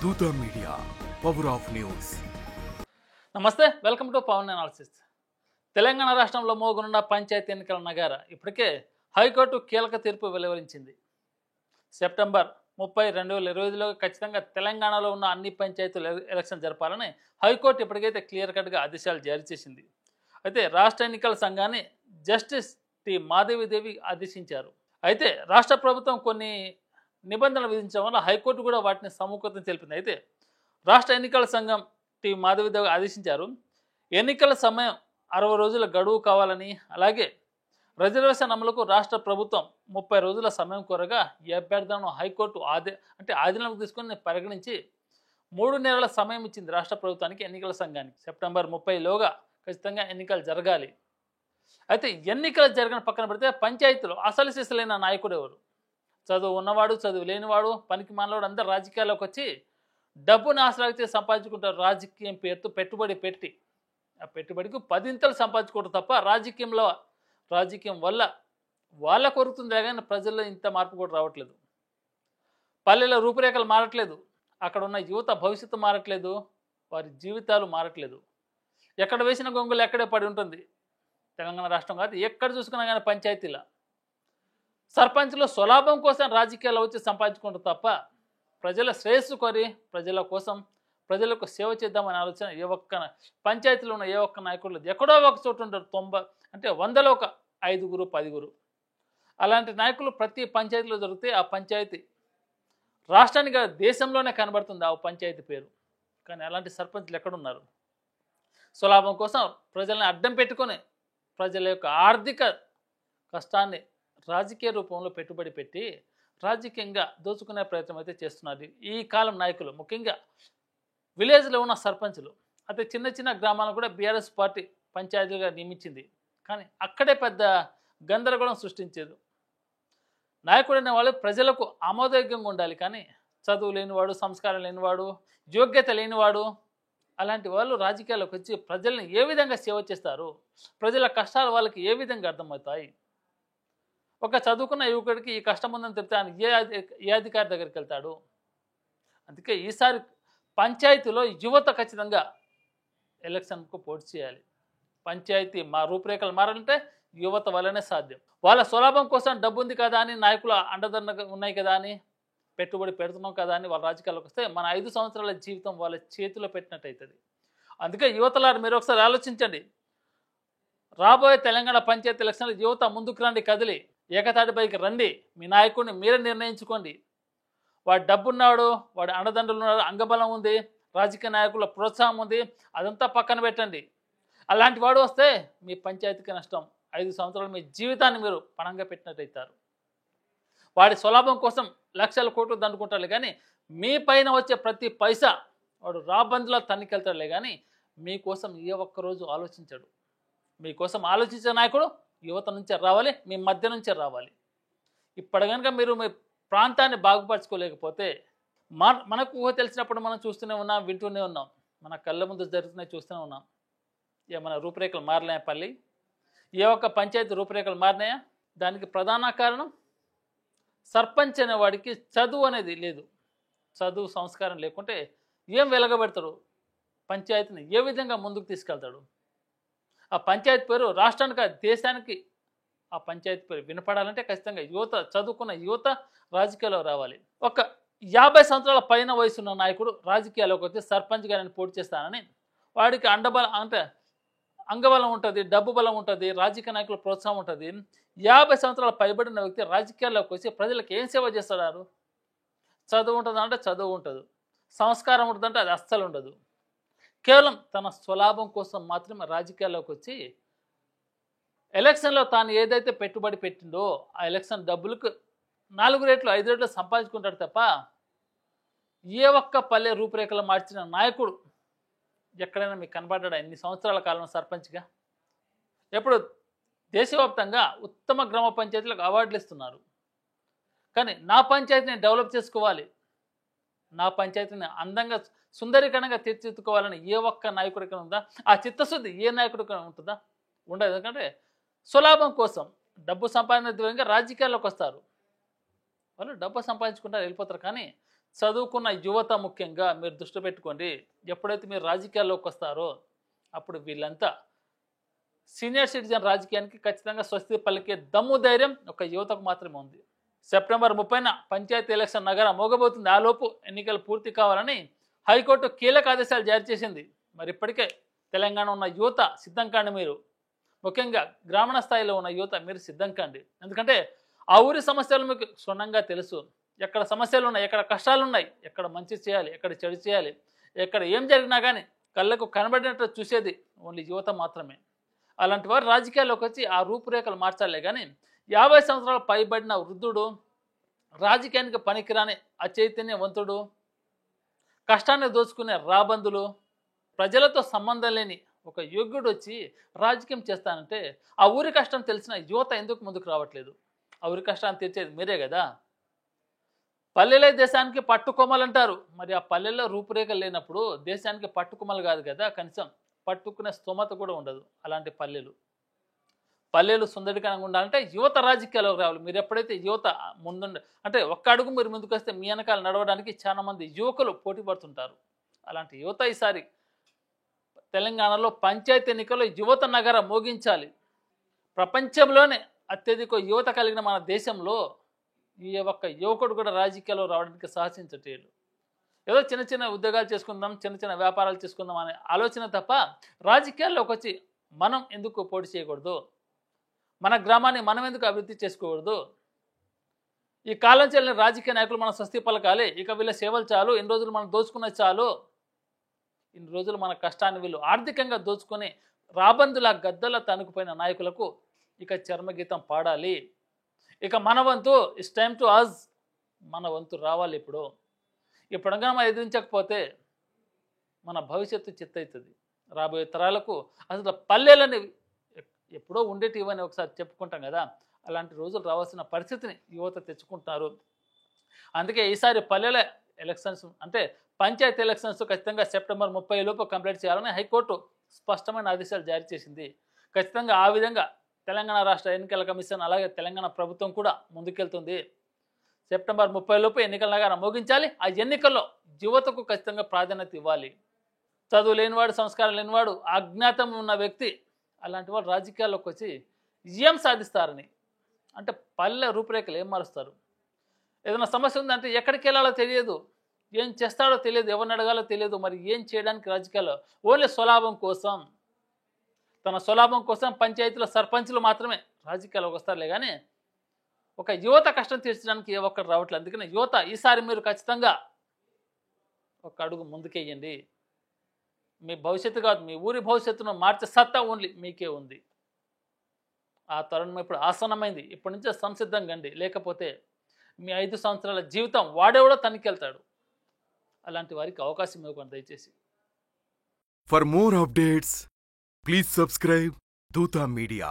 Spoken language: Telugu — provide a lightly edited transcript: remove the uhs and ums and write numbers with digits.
దూత మీడియా, పవర్ ఆఫ్ న్యూస్. నమస్తే, welcome to Pavan analysis. Telangana రాష్ట్రంలో మోగనున్న పంచాయతీ ఎన్నికల నగార ఇప్పటికే హైకోర్టు కీలక తీర్పు వెలువరించింది. సెప్టెంబర్ 30, 2025లో ఖచ్చితంగా తెలంగాణలో ఉన్న అన్ని పంచాయతీలు ఎలక్షన్ జరపాలని హైకోర్టు ఇప్పటికైతే క్లియర్ కట్గా ఆదేశాలు జారీ చేసింది. అయితే రాష్ట్ర ఎన్నికల సంఘాన్ని జస్టిస్ టి మాధవీదేవి ఆదేశించారు. అయితే రాష్ట్ర ప్రభుత్వం కొన్ని నిబంధనలు విధించడం వల్ల హైకోర్టు కూడా వాటిని సముఖతం తెలిపింది. అయితే రాష్ట్ర ఎన్నికల సంఘం టి మాధవీదేవి ఆదేశించారు. ఎన్నికల సమయం 60 రోజుల గడువు కావాలని, అలాగే రిజర్వేషన్ అమలుకు రాష్ట్ర ప్రభుత్వం 30 రోజుల సమయం కోరగా ఈ అభ్యర్థనను హైకోర్టు ఆధీనంలోకి తీసుకొని పరిగణించి 3 నెలల సమయం ఇచ్చింది రాష్ట్ర ప్రభుత్వానికి, ఎన్నికల సంఘానికి. సెప్టెంబర్ 30లోగా ఖచ్చితంగా ఎన్నికలు జరగాలి. అయితే ఎన్నికలు జరగని పక్కన పెడితే పంచాయతీలో అసలు సిసలైన నాయకుడు ఎవరు? చదువు ఉన్నవాడు, చదువు లేనివాడు, పనికి మానవాడు అందరు రాజకీయాల్లోకి వచ్చి డబ్బును ఆసరాగితే సంపాదించుకుంటారు. రాజకీయం పేరుతో పెట్టుబడి పెట్టి ఆ పెట్టుబడికి 10 ఇంతలు సంపాదించుకోవడం తప్ప రాజకీయం వల్ల వాళ్ళ కొరుకుతుంది కానీ ప్రజల్లో ఇంత మార్పు కూడా రావట్లేదు. పల్లెల రూపురేఖలు మారట్లేదు, అక్కడ ఉన్న యువత భవిష్యత్తు మారట్లేదు, వారి జీవితాలు మారట్లేదు. ఎక్కడ వేసిన గొంగులు ఎక్కడే పడి ఉంటుంది. తెలంగాణ రాష్ట్రం కాదు, ఎక్కడ చూసుకున్నా కానీ పంచాయతీల సర్పంచ్లు స్వలాభం కోసం రాజకీయాల్లో వచ్చి సంపాదించుకుంటారు తప్ప ప్రజల శ్రేయస్సు కోరి ప్రజల కోసం ప్రజలకు సేవ చేద్దామనే ఆలోచన ఏ ఒక్క పంచాయతీలో ఉన్న ఏ ఒక్క నాయకులు ఎక్కడో ఒక చోటు ఉంటారు. 90 అంటే 100లో ఒక 5గురు 10గురు అలాంటి నాయకులు ప్రతి పంచాయతీలో దొరికితే ఆ పంచాయతీ రాష్ట్రానికి దేశంలోనే కనబడుతుంది ఆ పంచాయతీ పేరు. కానీ అలాంటి సర్పంచ్లు ఎక్కడున్నారు? స్వలాభం కోసం ప్రజల్ని అడ్డం పెట్టుకొని ప్రజల యొక్క ఆర్థిక కష్టాన్ని రాజకీయ రూపంలో పెట్టుబడి పెట్టి రాజకీయంగా దోచుకునే ప్రయత్నం అయితే చేస్తున్నారు ఈ కాలం నాయకులు. ముఖ్యంగా విలేజ్లో ఉన్న సర్పంచులు, అయితే చిన్న చిన్న గ్రామాలను కూడా బీఆర్ఎస్ పార్టీ పంచాయతీలుగా నియమించింది. కానీ అక్కడే పెద్ద గందరగోళం సృష్టించేది. నాయకుడు అనే వాళ్ళు ప్రజలకు ఆమోదయోగ్యంగా ఉండాలి, కానీ చదువు లేనివాడు, సంస్కారం లేనివాడు, యోగ్యత లేనివాడు అలాంటి వాళ్ళు రాజకీయాల్లోకి వచ్చి ప్రజల్ని ఏ విధంగా సేవ చేస్తారు? ప్రజల కష్టాలు వాళ్ళకి ఏ విధంగా అర్థమవుతాయి? ఒక చదువుకున్న యువకుడికి ఈ కష్టం ఉందని చెప్తే ఆయన ఏ అధికారి దగ్గరికి వెళ్తాడు? అందుకే ఈసారి పంచాయతీలో యువత ఖచ్చితంగా ఎలక్షన్కు పోటీ చేయాలి. పంచాయతీ రూపురేఖలు మారాలంటే యువత వల్లనే సాధ్యం. వాళ్ళ స్వలాభం కోసం డబ్బు ఉంది కదా అని, నాయకులు అండదండ ఉన్నాయి కదా అని, పెట్టుబడి పెడుతున్నాం కదా అని వాళ్ళ రాజకీయాల్లోకి వస్తే మన 5 సంవత్సరాల జీవితం వాళ్ళ చేతిలో పెట్టినట్టు అవుతుంది. అందుకే యువతలారు మీరు ఒకసారి ఆలోచించండి. రాబోయే తెలంగాణ పంచాయతీ ఎలక్షన్లు యువత ముందుకు రండి, కదిలి ఏకతాటిపైకి రండి. మీ నాయకుడిని మీరే నిర్ణయించుకోండి. వాడు డబ్బున్నాడు, వాడు అండదండలు ఉన్నాడు, అంగబలం ఉంది, రాజకీయ నాయకుల ప్రోత్సాహం ఉంది, అదంతా పక్కన పెట్టండి. అలాంటి వాడు వస్తే మీ పంచాయతీకి నష్టం. 5 సంవత్సరాలు మీ జీవితాన్ని మీరు పణంగా పెట్టినట్టు అవుతారు. వాడి స్వలాభం కోసం లక్షల కోట్లు దండుకుంటారు కానీ మీ పైన వచ్చే ప్రతి పైసా వాడు రాబందులో తన్నికెళ్తాడులే కానీ మీకోసం ఏ ఒక్కరోజు ఆలోచించాడు. మీకోసం ఆలోచించే నాయకుడు యువత నుంచే రావాలి, మీ మధ్య నుంచే రావాలి. ఇప్పుడు కనుక మీరు మీ ప్రాంతాన్ని బాగుపరచుకోలేకపోతే మనకు ఊహ తెలిసినప్పుడు మనం చూస్తూనే ఉన్నాం, వింటూనే ఉన్నాం, మన కళ్ళ ముందు జరుగుతున్నాయి చూస్తూనే ఉన్నాం. ఏమైనా రూపురేఖలు మారలేయా? పల్లి ఏ ఒక్క పంచాయతీ రూపురేఖలు మారినాయా? దానికి ప్రధాన కారణం సర్పంచ్ అనేవాడికి చదువు అనేది లేదు. చదువు సంస్కారం లేకుంటే ఏం వెలగబెడతాడు? పంచాయతీని ఏ విధంగా ముందుకు తీసుకెళ్తాడు? ఆ పంచాయతీ పేరు రాష్ట్రానికి, దేశానికి ఆ పంచాయతీ పేరు వినపడాలంటే ఖచ్చితంగా యువత, చదువుకున్న యువత రాజకీయాల్లో రావాలి. ఒక 50 సంవత్సరాల పైన వయసున్న నాయకుడు రాజకీయాల్లోకి వచ్చి సర్పంచ్ గారిని పోటీ చేస్తానని, వాడికి అంగబలం ఉంటుంది, డబ్బు బలం ఉంటుంది, రాజకీయ నాయకుల ప్రోత్సాహం ఉంటుంది. 50 సంవత్సరాల పైబడిన వ్యక్తి రాజకీయాల్లోకి వచ్చి ప్రజలకు ఏం సేవ చేస్తున్నారు? చదువు ఉంటుందంటే చదువు ఉంటుంది, సంస్కారం ఉంటుందంటే అది అస్సలు ఉండదు. కేవలం తన స్వలాభం కోసం మాత్రమే రాజకీయాల్లోకి వచ్చి ఎలక్షన్లో తాను ఏదైతే పెట్టుబడి పెట్టిందో ఆ ఎలక్షన్ డబ్బులకు 4 రెట్లు 5 రెట్లు సంపాదించుకుంటాడు తప్ప ఏ ఒక్క పల్లె రూపురేఖలు మార్చిన నాయకుడు ఎక్కడైనా మీకు కనబడ్డా? ఎన్ని సంవత్సరాల కాలం సర్పంచ్గా? ఎప్పుడు దేశవ్యాప్తంగా ఉత్తమ గ్రామ పంచాయతీలకు అవార్డులు ఇస్తున్నారు. కానీ నా పంచాయతీని డెవలప్ చేసుకోవాలి, నా పంచాయతీని అందంగా సుందరీకరణంగా తీర్చిదిద్దుకోవాలని ఏ ఒక్క నాయకుడికి ఉందా? ఆ చిత్తశుద్ధి ఏ నాయకుడికి ఉంటుందా? ఉండదు. ఎందుకంటే స్వలాభం కోసం డబ్బు సంపాదన విధంగా రాజకీయాల్లోకి వస్తారు. వాళ్ళు డబ్బు సంపాదించుకుంటారు, వెళ్ళిపోతారు. కానీ చదువుకున్న యువత ముఖ్యంగా మీరు దృష్టి పెట్టుకోండి. ఎప్పుడైతే మీరు రాజకీయాల్లోకి వస్తారో అప్పుడు వీళ్ళంతా సీనియర్ సిటిజన్ రాజకీయానికి ఖచ్చితంగా స్వస్తి పలికే దమ్ము ధైర్యం ఒక యువతకు మాత్రమే ఉంది. సెప్టెంబర్ 30న పంచాయతీ ఎలక్షన్ నగరం మోగబోతుంది. ఆలోపు ఎన్నికలు పూర్తి కావాలని హైకోర్టు కీలక ఆదేశాలు జారీ చేసింది. మరి ఇప్పటికే తెలంగాణ ఉన్న యువత సిద్ధం కాండి. మీరు ముఖ్యంగా గ్రామీణ స్థాయిలో ఉన్న యువత మీరు సిద్ధం కాండి. ఎందుకంటే ఆ ఊరి సమస్యలు మీకు క్షుణ్ణంగా తెలుసు. ఎక్కడ సమస్యలు ఉన్నాయి, ఎక్కడ కష్టాలు ఉన్నాయి, ఎక్కడ మంచి చేయాలి, ఎక్కడ చెడు చేయాలి, ఎక్కడ ఏం జరిగినా కానీ కళ్ళకు కనబడినట్టు చూసేది ఓన్లీ యువత మాత్రమే. అలాంటి వారు రాజకీయాల్లోకి వచ్చి ఆ రూపురేఖలు మార్చాలే కానీ 50 సంవత్సరాలు పైబడిన వృద్ధుడు, రాజకీయానికి పనికిరాని అచైతన్యవంతుడు, కష్టాన్ని దోచుకునే రాబందులు, ప్రజలతో సంబంధం లేని ఒక యోగ్యుడు వచ్చి రాజకీయం చేస్తానంటే ఆ ఊరి కష్టం తెలిసిన యువత ఎందుకు ముందుకు రావట్లేదు? ఆ ఊరి కష్టాన్ని తీర్చేది మీరే కదా. పల్లెలే దేశానికి పట్టుకొమ్మలంటారు. మరి ఆ పల్లెల్లో రూపురేఖలు లేనప్పుడు దేశానికి పట్టుకొమ్మలు కాదు కదా, కనీసం పట్టుకునే స్తోమత కూడా ఉండదు. అలాంటి పల్లెలు సుందరికరంగా ఉండాలంటే యువత రాజకీయాల్లోకి రావాలి. మీరు ఎప్పుడైతే యువత ముందుండి అంటే ఒక్క అడుగు మీరు ముందుకు వస్తే మీ వెనకాల నడవడానికి చాలా మంది యువకులు పోటీ పడుతుంటారు. అలాంటి యువత ఈసారి తెలంగాణలో పంచాయతీ ఎన్నికల్లో యువత నగరం మోగించాలి. ప్రపంచంలోనే అత్యధిక యువత కలిగిన మన దేశంలో ఈ ఒక్క యువకుడు కూడా రాజకీయాల్లో రావడానికి సాహసించట్లేదు. ఏదో చిన్న చిన్న ఉద్యోగాలు చేసుకుందాం, చిన్న చిన్న వ్యాపారాలు చేసుకుందాం అనే ఆలోచన తప్ప రాజకీయాల్లోకి వచ్చి మనం ఎందుకు పోటీ చేయకూడదు, మన గ్రామాన్ని మనం ఎందుకు అభివృద్ధి చేసుకోకూడదు, ఈ కాలం చెల్లిన రాజకీయ నాయకులు మన స్వస్తి పలకాలి, ఇక వీళ్ళ సేవలు చాలు, ఇన్ని రోజులు మనం దోచుకున్నది చాలు, ఇన్ని రోజులు మన కష్టాన్ని వీళ్ళు ఆర్థికంగా దోచుకొని రాబందుల గద్దల తనుకుపోయిన నాయకులకు ఇక చర్మగీతం పాడాలి. ఇక మన వంతు ఇట్స్ టైమ్ టు అజ్, మన వంతు రావాలి. ఇప్పుడుగా మనం ఎదిరించకపోతే మన భవిష్యత్తు చిత్తవుతుంది. రాబోయే తరాలకు అసలు పల్లెలని ఎప్పుడో ఉండేటివని ఒకసారి చెప్పుకుంటాం కదా, అలాంటి రోజులు రావాల్సిన పరిస్థితిని యువత తెచ్చుకుంటున్నారు. అందుకే ఈసారి పల్లెల ఎలక్షన్స్ అంటే పంచాయతీ ఎలక్షన్స్ ఖచ్చితంగా సెప్టెంబర్ 30 లోపు కంప్లీట్ చేయాలని హైకోర్టు స్పష్టమైన ఆదేశాలు జారీ చేసింది. ఖచ్చితంగా ఆ విధంగా తెలంగాణ రాష్ట్ర ఎన్నికల కమిషన్ అలాగే తెలంగాణ ప్రభుత్వం కూడా ముందుకెళ్తుంది. సెప్టెంబర్ 30 లోపు ఎన్నికల నగరం మోగించాలి. ఆ ఎన్నికల్లో యువతకు ఖచ్చితంగా ప్రాధాన్యత ఇవ్వాలి. చదువు లేనివాడు, సంస్కారం లేనివాడు, అజ్ఞాతం ఉన్న వ్యక్తి అలాంటి వాళ్ళు రాజకీయాల్లోకి వచ్చి ఏం సాధిస్తారని అంటే పల్లె రూపురేఖలు ఏం మారుస్తారు? ఏదైనా సమస్య ఉందంటే ఎక్కడికి వెళ్ళాలో తెలియదు, ఏం చేస్తాడో తెలియదు, ఎవరిని అడగాలో తెలియదు. మరి ఏం చేయడానికి రాజకీయాల్లో ఓన్లీ స్వలాభం కోసం, తన స్వలాభం కోసం పంచాయతీలో సర్పంచులు మాత్రమే రాజకీయాల్లోకి వస్తారులే కానీ ఒక యువత కష్టం తీర్చడానికి ఏ ఒక్కరు రావట్లేదు. అందుకని యువత ఈసారి మీరు ఖచ్చితంగా ఒక అడుగు ముందుకేయండి. మీ భవిష్యత్తు కాదు, మీ ఊరి భవిష్యత్తును మార్చే సత్తా ఓన్లీ మీకే ఉంది. ఆ తరుణం ఇప్పుడు ఆసన్నమైంది. ఇప్పటి నుంచే సంసిద్ధంగా అండి, లేకపోతే మీ 5 సంవత్సరాల జీవితం వాడేవాడో తనికెళ్తాడు. అలాంటి వారికి అవకాశం ఇవ్వకండి దయచేసి. For more updates, please subscribe Dutta Media.